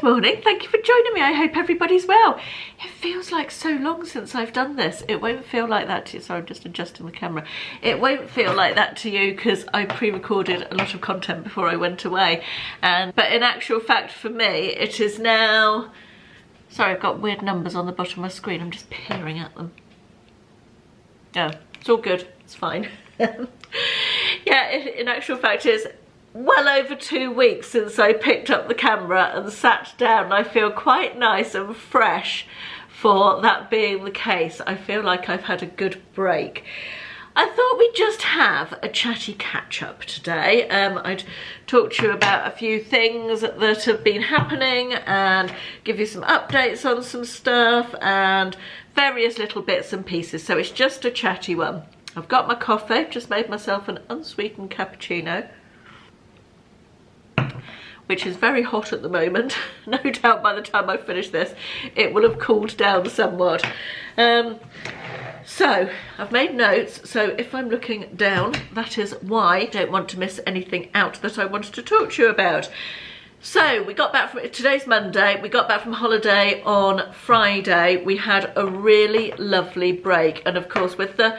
Good morning, thank you for joining me. I hope everybody's well. It feels like so long since I've done this. It won't feel like that to you. Sorry, I'm just adjusting the camera. It won't feel like that to you because I pre-recorded a lot of content before I went away. But in actual fact for me, it is now... Sorry, I've got weird numbers on the bottom of my screen. I'm just peering at them. No, it's all good. It's fine. Yeah, in actual fact it's well over 2 weeks since I picked up the camera and sat down. I feel quite nice and fresh for that being the case. I feel like I've had a good break. I thought we'd just have a chatty catch-up today. I'd talk to you about a few things that have been happening and give you some updates on some stuff and various little bits and pieces. So it's just a chatty one. I've got my coffee, just made myself an unsweetened cappuccino, which is very hot at the moment. No doubt by the time I finish this, it will have cooled down somewhat. So I've made notes, so if I'm looking down, that is why I don't want to miss anything out that I wanted to talk to you about. So we got back from, today's Monday, we got back from holiday on Friday. We had a really lovely break, and of course with the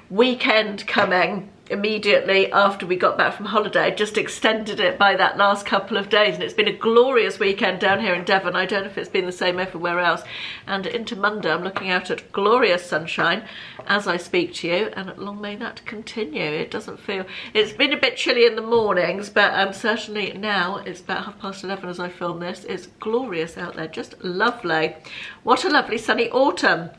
weekend coming immediately after we got back from holiday, just extended it by that last couple of days, and it's been a glorious weekend down here in Devon. I don't know if it's been the same everywhere else. And into Monday I'm looking out at glorious sunshine as I speak to you, and long may that continue. It doesn't feel, it's been a bit chilly in the mornings, but certainly now it's about 11:30 as I film this. It's glorious out there, just lovely. What a lovely sunny autumn.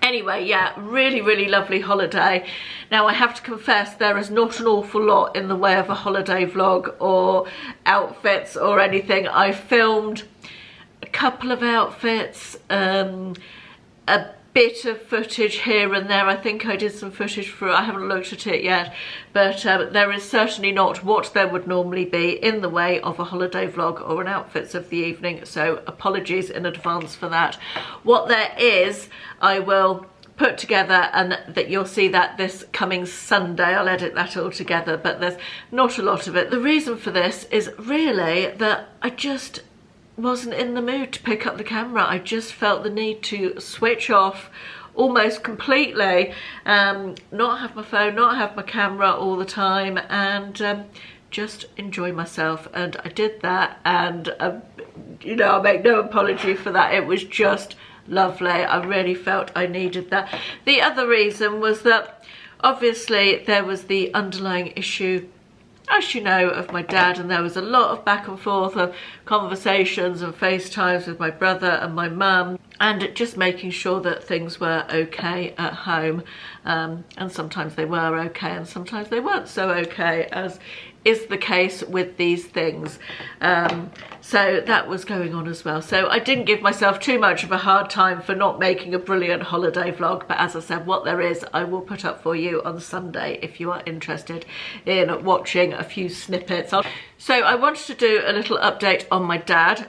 Anyway, yeah, really lovely holiday. Now I have to confess there is not an awful lot in the way of a holiday vlog or outfits or anything. I filmed a couple of outfits, a bit of footage here and there. I think I did some footage for, I haven't looked at it yet, but there is certainly not what there would normally be in the way of a holiday vlog or an outfits of the evening, so apologies in advance for that. What there is, I will put together, and that you'll see that this coming Sunday. I'll edit that all together, but there's not a lot of it. The reason for this is really that I just wasn't in the mood to pick up the camera. I just felt the need to switch off almost completely, not have my phone, not have my camera all the time, and just enjoy myself. And I did that, and you know, I make no apology for that. It was just lovely. I really felt I needed that. The other reason was that obviously there was the underlying issue, as you know, of my dad, and there was a lot of back and forth of conversations and FaceTimes with my brother and my mum, and just making sure that things were okay at home. And sometimes they were okay and sometimes they weren't so okay, as is the case with these things. So that was going on as well. So I didn't give myself too much of a hard time for not making a brilliant holiday vlog, but as I said, what there is I will put up for you on Sunday if you are interested in watching a few snippets. So I wanted to do a little update on my dad.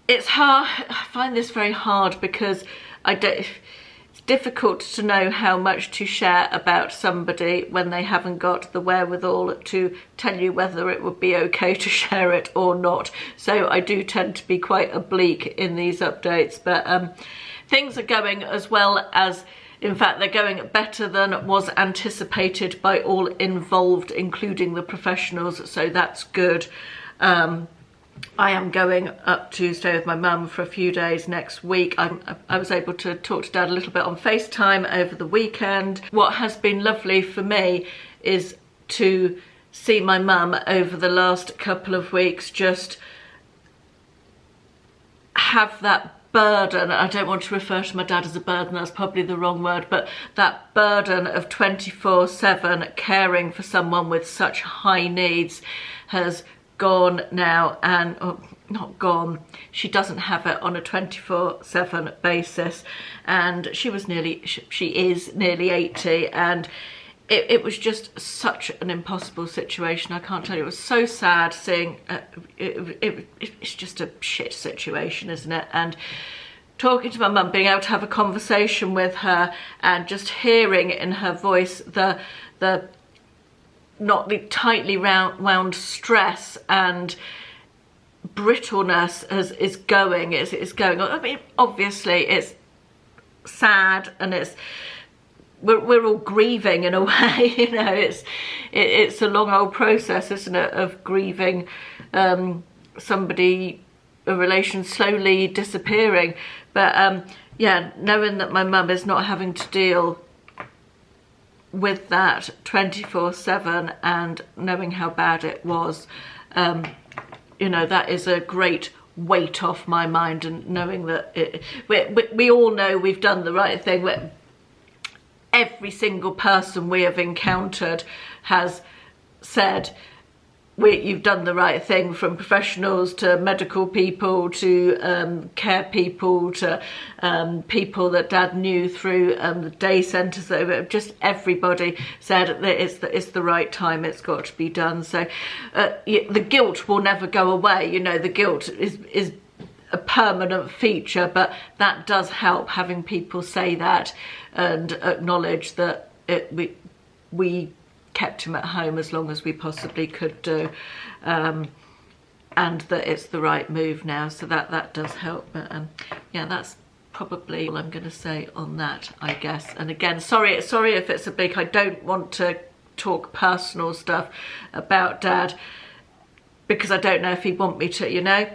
It's hard, I find this very hard because it's difficult to know how much to share about somebody when they haven't got the wherewithal to tell you whether it would be okay to share it or not. So I do tend to be quite oblique in these updates, but things are going as well as, in fact, they're going better than was anticipated by all involved, including the professionals, so that's good. I am going up to stay with my mum for a few days next week. I was able to talk to Dad a little bit on FaceTime over the weekend. What has been lovely for me is to see my mum over the last couple of weeks just have that burden. I don't want to refer to my dad as a burden, that's probably the wrong word, but that burden of 24/7 caring for someone with such high needs has gone now, and not gone, she doesn't have it on a 24/7 basis, and she is nearly 80, and it was just such an impossible situation. I can't tell you, it was so sad seeing it's just a shit situation, isn't it? And talking to my mum, being able to have a conversation with her and just hearing in her voice the not the tightly wound stress and brittleness is going. It's going on. I mean, obviously it's sad, and we're all grieving in a way. You know, it's a long old process, isn't it, of grieving somebody, a relation slowly disappearing. But yeah, knowing that my mum is not having to deal with that 24/7, and knowing how bad it was, you know, that is a great weight off my mind. And knowing that we all know we've done the right thing. Every single person we have encountered has said, you've done the right thing, from professionals to medical people to care people to people that Dad knew through the day centres. Just everybody said that it's the right time, it's got to be done. So the guilt will never go away. You know, the guilt is a permanent feature, but that does help, having people say that and acknowledge that we kept him at home as long as we possibly could do, and that it's the right move now. So that does help. But yeah, that's probably all I'm going to say on that, I guess. And again, sorry if it's a big, I don't want to talk personal stuff about Dad, because I don't know if he'd want me to, you know.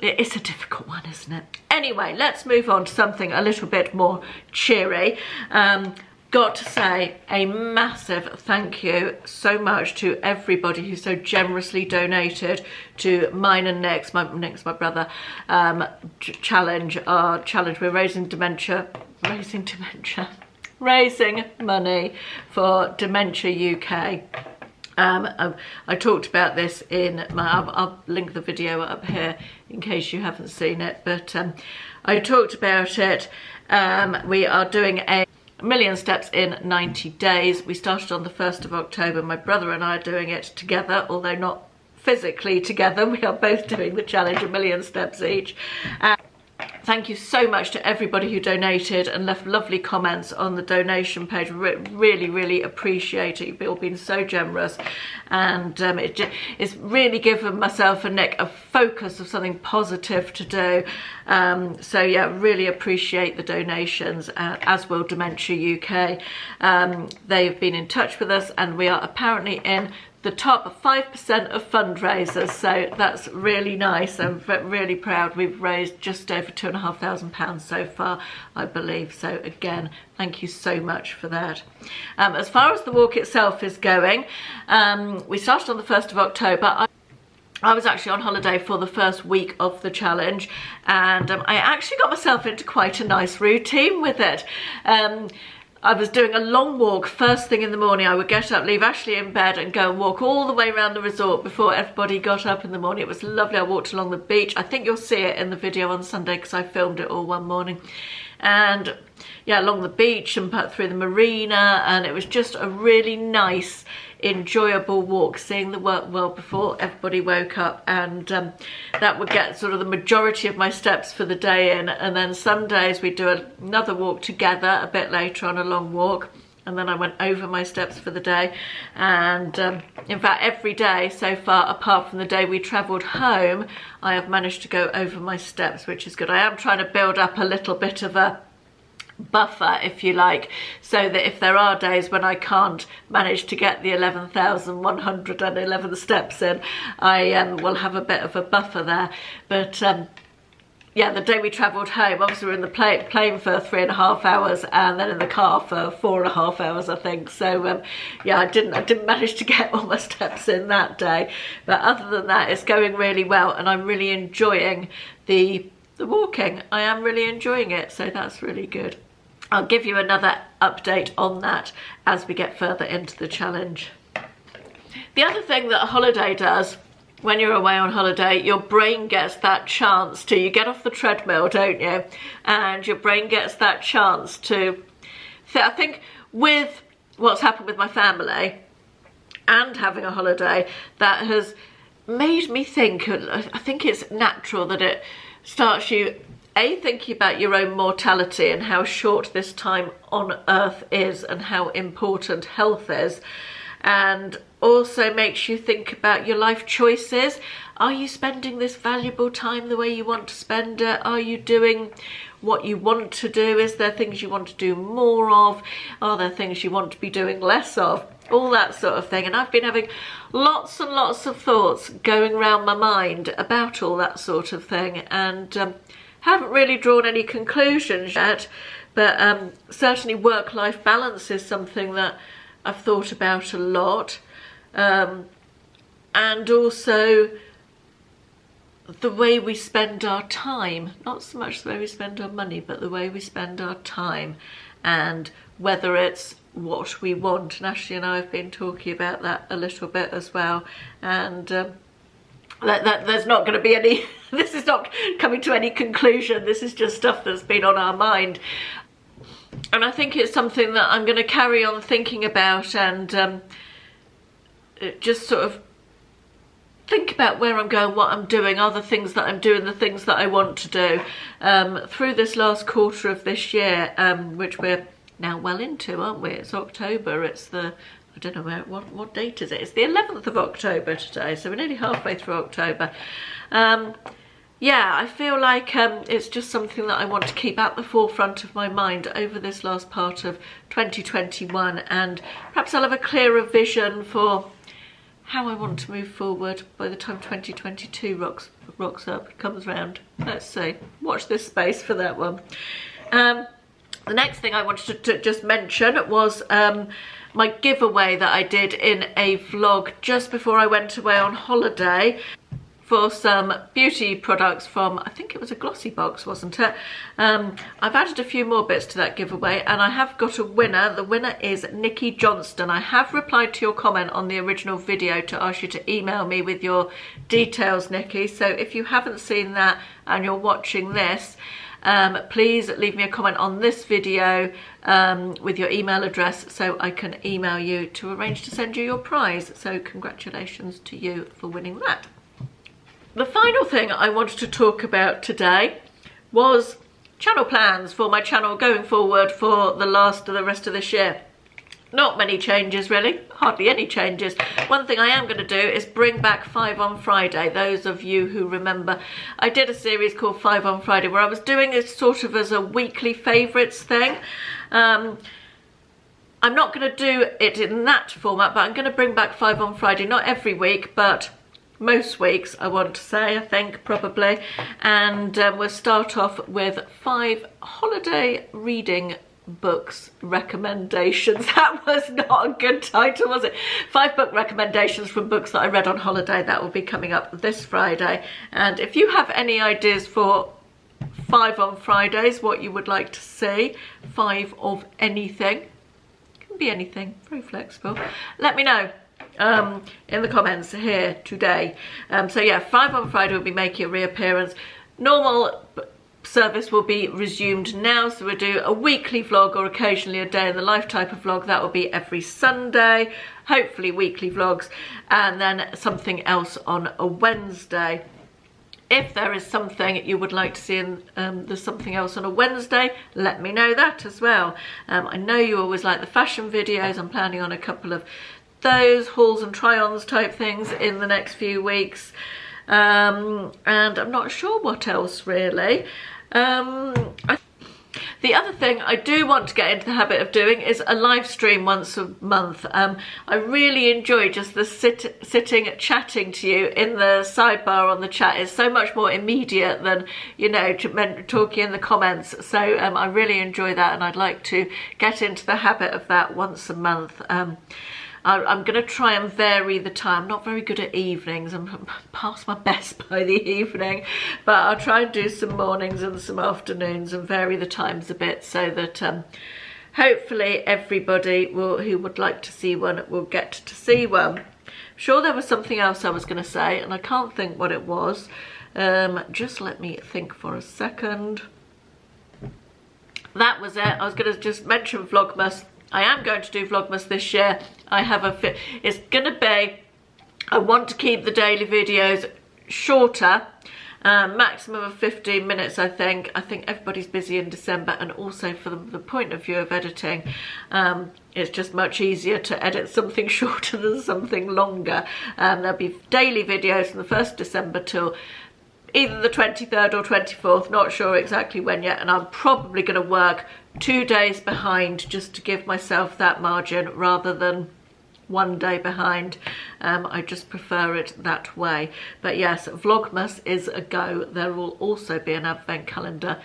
It's a difficult one, isn't it? Anyway, let's move on to something a little bit more cheery. Got to say a massive thank you so much to everybody who so generously donated to mine and Nick's, my brother, challenge. Our challenge, we're raising money for Dementia UK. I talked about this in I'll link the video up here in case you haven't seen it, but I talked about it. We are doing a million steps in 90 days. We started on the 1st of October. My brother and I are doing it together, although not physically together. We are both doing the challenge, a million steps each. Thank you so much to everybody who donated and left lovely comments on the donation page. Really appreciate it. You've all been so generous, and it's really given myself and Nick a focus of something positive to do. So yeah, really appreciate the donations, as will Dementia UK. They've been in touch with us, and we are apparently in the top 5% of fundraisers, so that's really nice. I'm really proud. We've raised just over £2,500 so far, I believe. So again, thank you so much for that. As far as the walk itself is going, we started on the 1st of October. I was actually on holiday for the first week of the challenge, and I actually got myself into quite a nice routine with it. I was doing a long walk first thing in the morning. I would get up, leave Ashley in bed, and go and walk all the way around the resort before everybody got up in the morning. It was lovely. I walked along the beach. I think you'll see it in the video on Sunday because I filmed it all one morning. And yeah, along the beach and through the marina, and it was just a really nice, enjoyable walk, seeing the world before everybody woke up. And that would get sort of the majority of my steps for the day in. And then some days we'd do another walk together a bit later on, a long walk, and then I went over my steps for the day. And in fact, every day so far, apart from the day we travelled home, I have managed to go over my steps, which is good. I am trying to build up a little bit of a buffer, if you like, so that if there are days when I can't manage to get the 11,111 steps in, I will have a bit of a buffer there. But yeah, the day we travelled home, obviously we were in the plane for 3.5 hours, and then in the car for 4.5 hours, I think. So yeah, I didn't manage to get all my steps in that day. But other than that, it's going really well, and I'm really enjoying the walking. I am really enjoying it, so that's really good. I'll give you another update on that as we get further into the challenge. The other thing that a holiday does, when you're away on holiday, your brain gets that chance to, you get off the treadmill, don't you? And your brain gets that chance to, I think with what's happened with my family and having a holiday, that has made me think, I think it's natural that it starts you thinking about your own mortality and how short this time on earth is and how important health is. and also makes you think about your life choices. Are you spending this valuable time the way you want to spend it? Are you doing what you want to do? Is there things you want to do more of? Are there things you want to be doing less of? All that sort of thing. And I've been having lots and lots of thoughts going around my mind about all that sort of thing, and haven't really drawn any conclusions yet, but certainly work-life balance is something that I've thought about a lot, and also the way we spend our time, not so much the way we spend our money, but the way we spend our time, and whether it's what we want. And Ashley and I have been talking about that a little bit as well, and there's not going to be any this is not coming to any conclusion, this is just stuff that's been on our mind, and I think it's something that I'm going to carry on thinking about, and just sort of think about where I'm going, what I'm doing, other things that I'm doing, the things that I want to do through this last quarter of this year, which we're now well into, aren't we? It's October, it's the, I don't know what date is it? It's the 11th of October today, so we're nearly halfway through October. Yeah, I feel like it's just something that I want to keep at the forefront of my mind over this last part of 2021, and perhaps I'll have a clearer vision for how I want to move forward by the time 2022 rocks up, comes round. Let's see, watch this space for that one. The next thing I wanted to just mention was my giveaway that I did in a vlog just before I went away on holiday for some beauty products from, I think it was a glossy box, wasn't it? I've added a few more bits to that giveaway, and I have got a winner. The winner is Nikki Johnston. I have replied to your comment on the original video to ask you to email me with your details, Nikki. So if you haven't seen that and you're watching this, please leave me a comment on this video with your email address so I can email you to arrange to send you your prize. So congratulations to you for winning that. The final thing I wanted to talk about today was channel plans for my channel going forward for the rest of this year. Not many changes really, hardly any changes. One thing I am going to do is bring back 5 on Friday. Those of you who remember, I did a series called 5 on Friday where I was doing it sort of as a weekly favourites thing. I'm not going to do it in that format, but I'm going to bring back 5 on Friday, not every week, but most weeks, I want to say, I think, probably. And we'll start off with 5 holiday reading books recommendations. That was not a good title, was it? 5 book recommendations from books that I read on holiday. That will be coming up this Friday. And if you have any ideas for 5 on Fridays, what you would like to see, 5 of anything, can be anything, very flexible, let me know in the comments here today. So yeah, 5 on Friday will be making a reappearance. Normal service will be resumed now, so we'll do a weekly vlog or occasionally a day in the life type of vlog. That will be every Sunday, hopefully weekly vlogs, and then something else on a Wednesday. If there is something you would like to see in there's something else on a Wednesday, let me know that as well. I know you always like the fashion videos. I'm planning on a couple of those hauls and try-ons type things in the next few weeks, and I'm not sure what else really. The other thing I do want to get into the habit of doing is a live stream once a month. I really enjoy just the sitting chatting to you in the sidebar on the chat. It's so much more immediate than, you know, talking in the comments. So I really enjoy that, and I'd like to get into the habit of that once a month. I'm going to try and vary the time. I'm not very good at evenings. I'm past my best by the evening, but I'll try and do some mornings and some afternoons and vary the times a bit so that hopefully everybody who would like to see one will get to see one. I'm sure there was something else I was going to say and I can't think what it was. Just let me think for a second. That was it. I was going to just mention Vlogmas. I am going to do Vlogmas this year. I have it's going to be, I want to keep the daily videos shorter, maximum of 15 minutes, I think. I think everybody's busy in December, and also for the point of view of editing, it's just much easier to edit something shorter than something longer. There'll be daily videos from the 1st of December till either the 23rd or 24th, not sure exactly when yet, and I'm probably going to work 2 days behind just to give myself that margin rather than 1 day behind. I just prefer it that way. But yes, Vlogmas is a go. There will also be an advent calendar,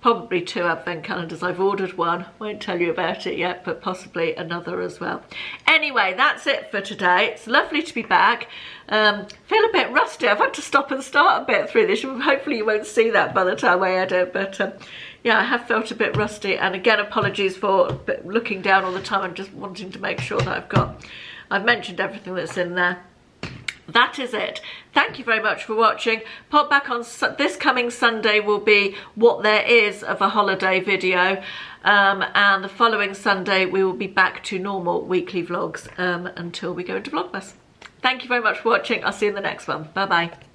probably 2 advent calendars. I've ordered one, won't tell you about it yet, but possibly another as well. Anyway, that's it for today. It's lovely to be back. Feel a bit rusty. I've had to stop and start a bit through this. Hopefully you won't see that by the time I edit, but yeah, I have felt a bit rusty, and again, apologies for looking down all the time and just wanting to make sure that I've mentioned everything that's in there. That is it. Thank you very much for watching. Pop back on this coming Sunday will be what there is of a holiday video, and the following Sunday we will be back to normal weekly vlogs until we go into Vlogmas. Thank you very much for watching. I'll see you in the next one. Bye bye.